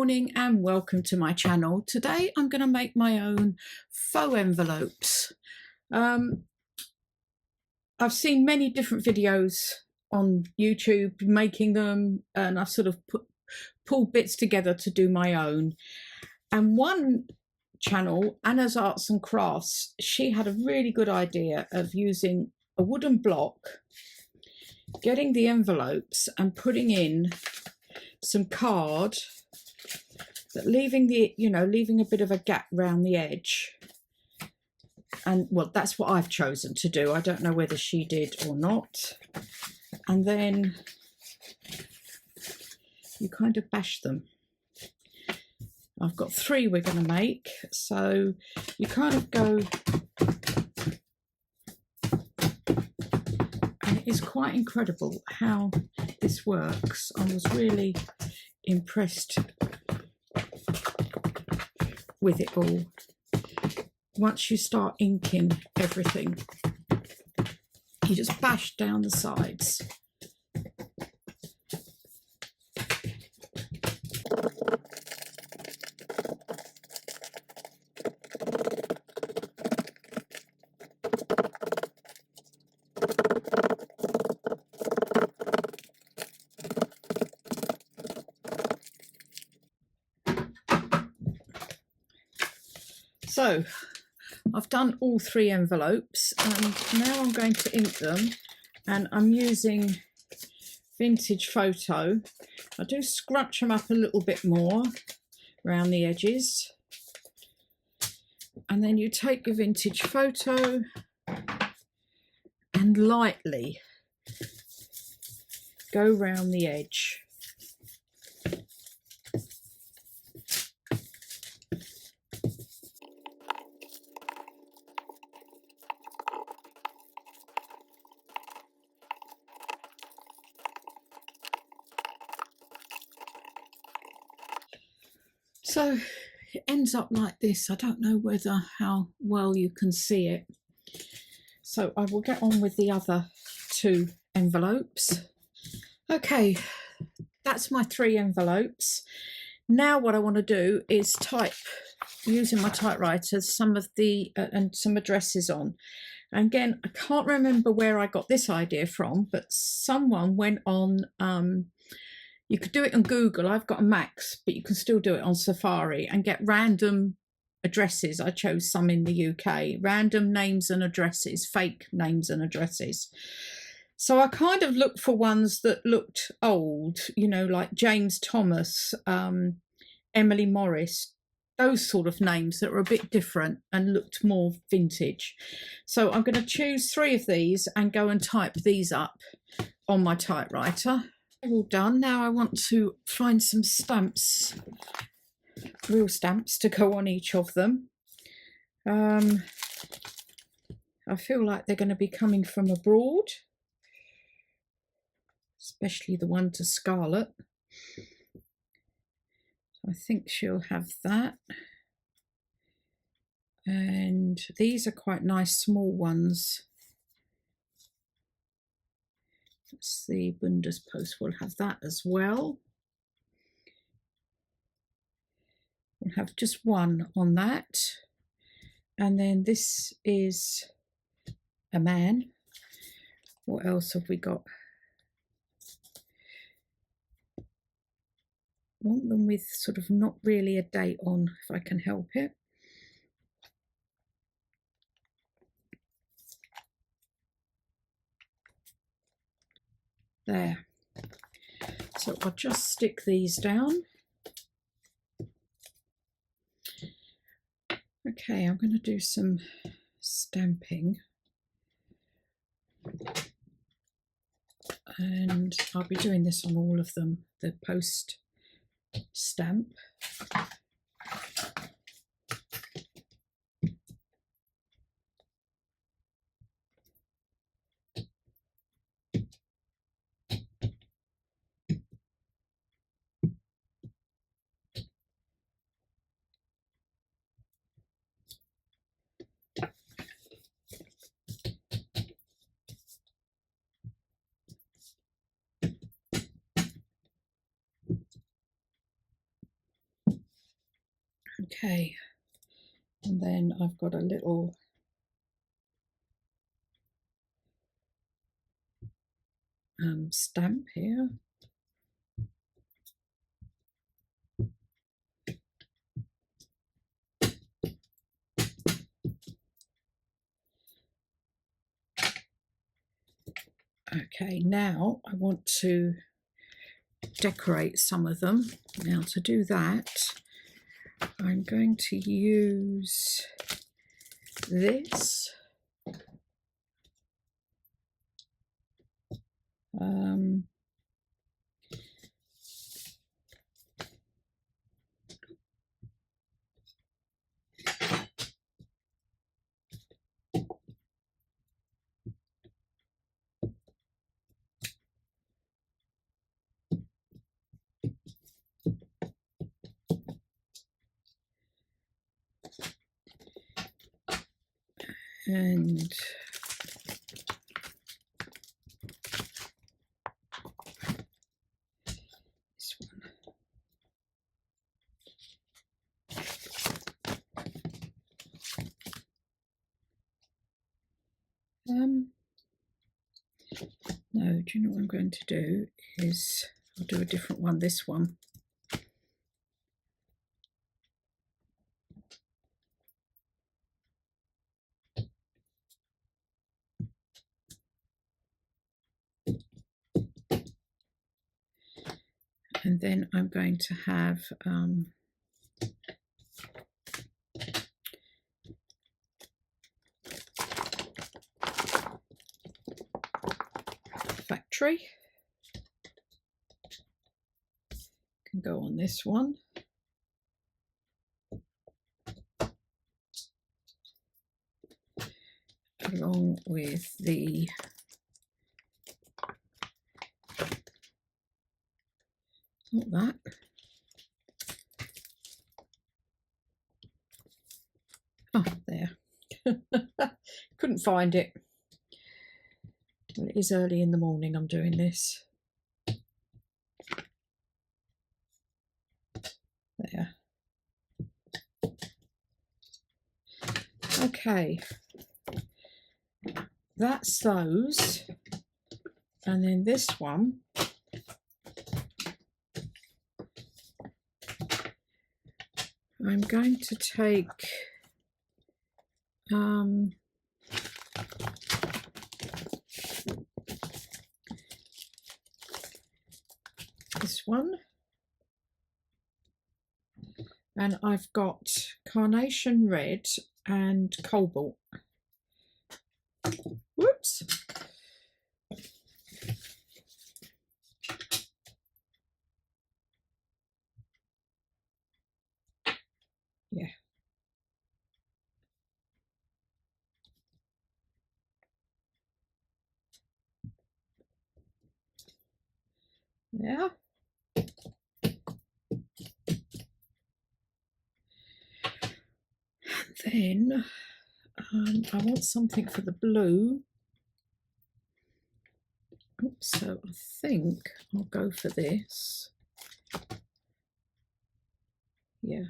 morning and welcome to my channel. Today I'm going to make my own faux envelopes. I've seen many different videos on YouTube making them, and I've sort of pulled bits together to do my own. And one channel, Anna's Arts and Crafts, she had a really good idea of using a wooden block, getting the envelopes and putting in some card, but leaving a bit of a gap round the edge. And well, that's what I've chosen to do. I don't know whether she did or not. And then you kind of bash them. I've got 3 we're going to make, so you kind of go, and it is quite incredible how this works. I was really impressed with it all. Once you start inking everything, you just bash down the sides. So I've done all 3 envelopes, and now I'm going to ink them, and I'm using vintage photo. I do scrunch them up a little bit more around the edges, and then you take your vintage photo and lightly go round the edge. So it ends up like this. I don't know how well you can see it. So I will get on with the other 2 envelopes. Okay, that's my 3 envelopes. Now what I want to do is type, using my typewriter, some of the and some addresses on. And again, I can't remember where I got this idea from, but someone went on, you could do it on Google. I've got a Mac, but you can still do it on Safari and get random addresses. I chose some in the UK, random names and addresses, fake names and addresses. So I kind of looked for ones that looked old, you know, like James Thomas, Emily Morris, those sort of names that were a bit different and looked more vintage. So I'm going to choose 3 of these and go and type these up on my typewriter. All done. Now I want to find some stamps, real stamps, to go on each of them. I feel like they're going to be coming from abroad, especially the one to Scarlett. I think she'll have that. And these are quite nice small ones. That's the Bundespost. We'll have that as well. We'll have just 1 on that. And then this is a man. What else have we got? I want them with sort of not really a date on, if I can help it. There. So I'll just stick these down. Okay, I'm going to do some stamping. And I'll be doing this on all of them, the post stamp. Okay, and then I've got a little stamp here. Okay, now I want to decorate some of them. Now to do that, I'm going to use this. And this one. No, do you know what I'm going to do is I'll do a different one, this one. And then I'm going to have factory. Can go on this one. Along with the not that. Oh, there. Couldn't find it. Well, it is early in the morning I'm doing this. There. Okay. That's those. And then this one. I'm going to take this one, and I've got carnation red and cobalt. Whoops. Yeah. Yeah. Then I want something for the blue. Oops, so I think I'll go for this. Yeah.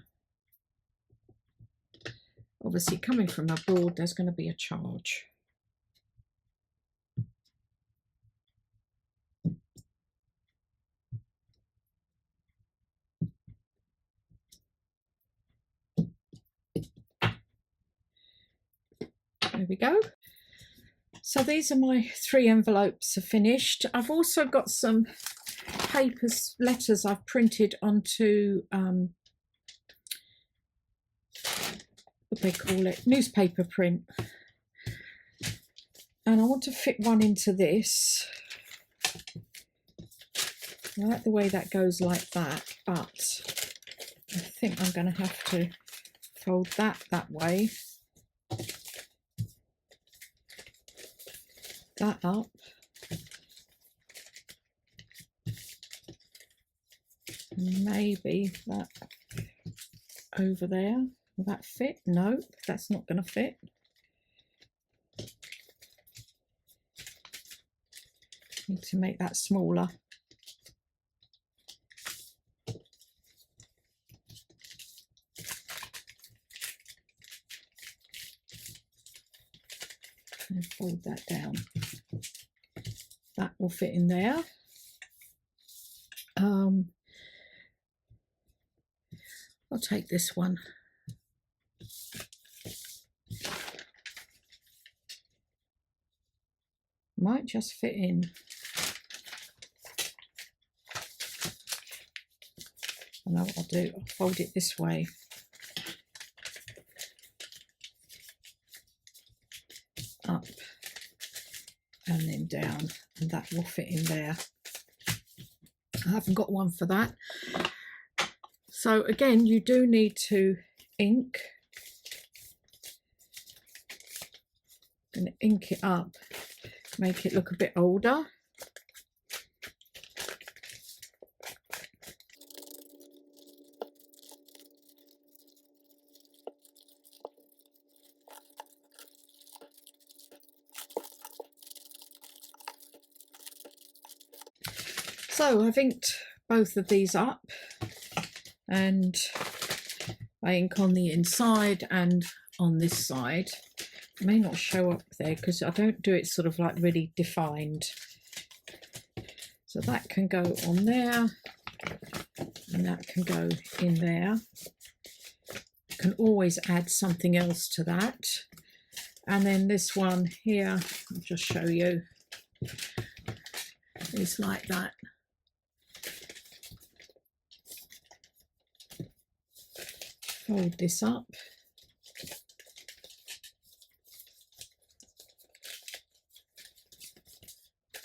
Obviously, coming from abroad, there's going to be a charge. There we go. So these are my 3 envelopes are finished. I've also got some papers, letters I've printed onto what they call it, newspaper print. And I want to fit one into this. I like the way that goes like that, but I think I'm going to have to fold that way. That up. Maybe that over there. Will that fit? No, that's not going to fit. Need to make that smaller. and fold that down. That will fit in there. I'll take this one. Might just fit in. I know what I'll do. I'll fold it this way. Up and then down, and that will fit in there. I haven't got one for that. So again, you do need to ink and ink it up, make it look a bit older. So I've inked both of these up, and I ink on the inside and on this side. It may not show up there because I don't do it sort of like really defined. So that can go on there and that can go in there. You can always add something else to that. And then this one here, I'll just show you, is like that. Fold this up.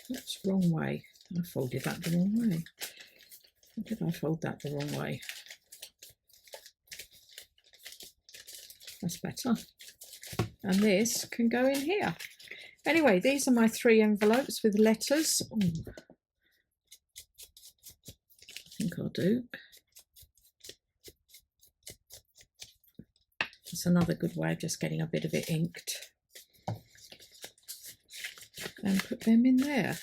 That's the wrong way. I folded that the wrong way. Or did I fold that the wrong way? That's better. And this can go in here. Anyway, these are my 3 envelopes with letters. Ooh. I think I'll do. That's another good way of just getting a bit of it inked. And put them in there.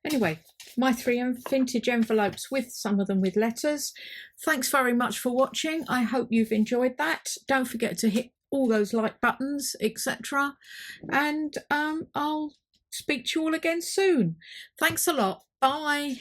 Anyway, my 3 vintage envelopes with some of them with letters. Thanks very much for watching. I hope you've enjoyed that. Don't forget to hit all those like buttons, etc. And I'll speak to you all again soon. Thanks a lot. Bye.